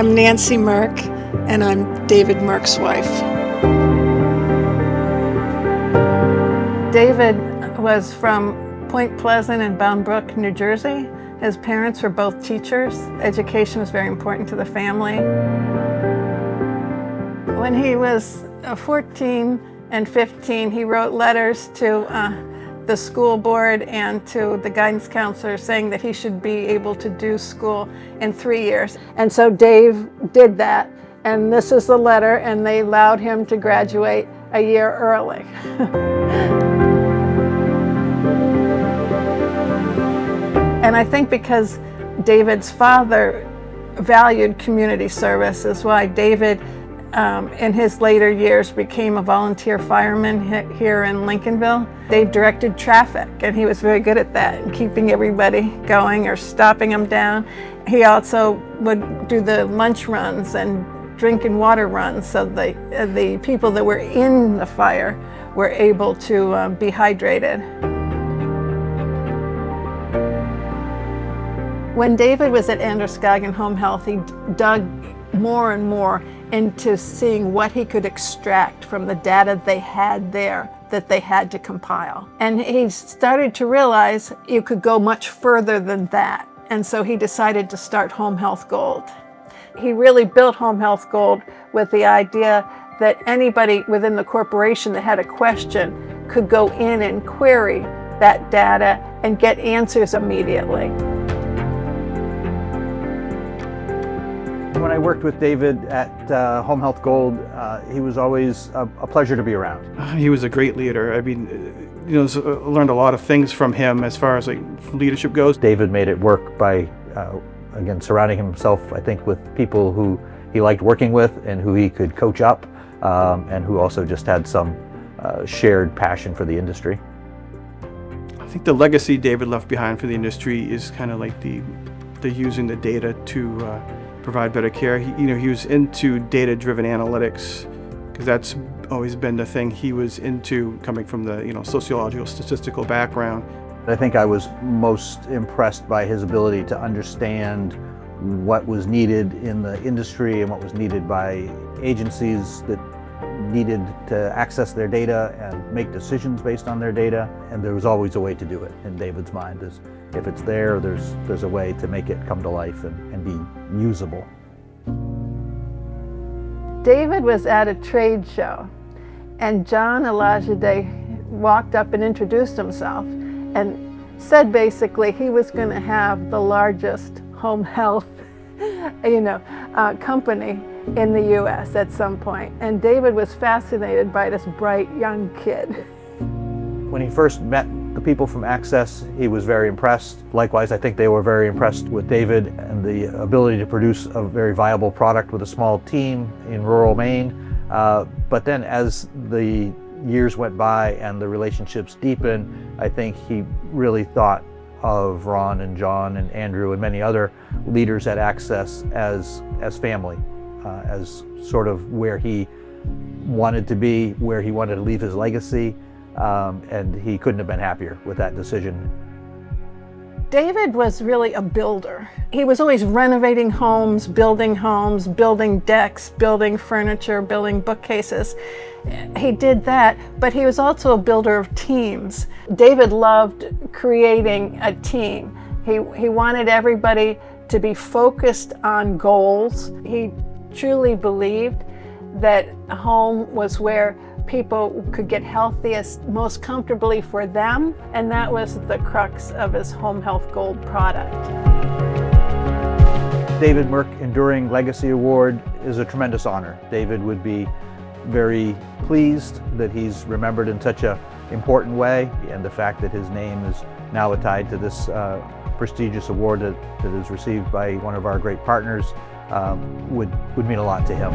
I'm Nancy Merk, and I'm David Merk's wife. David was from Point Pleasant in Bound Brook, New Jersey. His parents were both teachers. Education was very important to the family. When he was 14 and 15, he wrote letters to the school board and to the guidance counselor saying that he should be able to do school in 3 years. And so Dave did that, and this is the letter, and they allowed him to graduate a year early. And I think because David's father valued community service is why David, in his later years, became a volunteer fireman here in Lincolnville. Dave directed traffic, and he was very good at that, and keeping everybody going or stopping them down. He also would do the lunch runs and drink and water runs, so the people that were in the fire were able to be hydrated. When David was at Androscoggin Home Health, he dug more and more into seeing what he could extract from the data they had there that they had to compile. And he started to realize you could go much further than that. And so he decided to start Home Health Gold. He really built Home Health Gold with the idea that anybody within the corporation that had a question could go in and query that data and get answers immediately. When I worked with David at Home Health Gold, he was always a pleasure to be around. He was a great leader. I mean, learned a lot of things from him as far as leadership goes. David made it work by, again, surrounding himself, I think, with people who he liked working with and who he could coach up, and who also just had some shared passion for the industry. I think the legacy David left behind for the industry is kind of like the using the data to provide better care. He was into data-driven analytics because that's always been the thing he was into, coming from the sociological statistical background. I think I was most impressed by his ability to understand what was needed in the industry and what was needed by agencies that needed to access their data and make decisions based on their data. And there was always a way to do it in David's mind. If it's there, there's a way to make it come to life and be usable. David was at a trade show, and John Elajide walked up and introduced himself and said basically he was going to have the largest home health company in the U.S. at some point. And David was fascinated by this bright young kid. When he first met the people from Axxess, he was very impressed. Likewise, I think they were very impressed with David and the ability to produce a very viable product with a small team in rural Maine. But then as the years went by and the relationships deepened, I think he really thought of Ron and John and Andrew and many other leaders at Axxess as family, as sort of where he wanted to be, where he wanted to leave his legacy, and he couldn't have been happier with that decision. David was really a builder. He was always renovating homes, building decks, building furniture, building bookcases. He did that, but he was also a builder of teams. David loved creating a team. He wanted everybody to be focused on goals. He truly believed that a home was where people could get healthiest, most comfortably for them, and that was the crux of his Home Health Gold product. David Merk Enduring Legacy Award is a tremendous honor. David would be very pleased that he's remembered in such an important way, and the fact that his name is now tied to this prestigious award that is received by one of our great partners would mean a lot to him.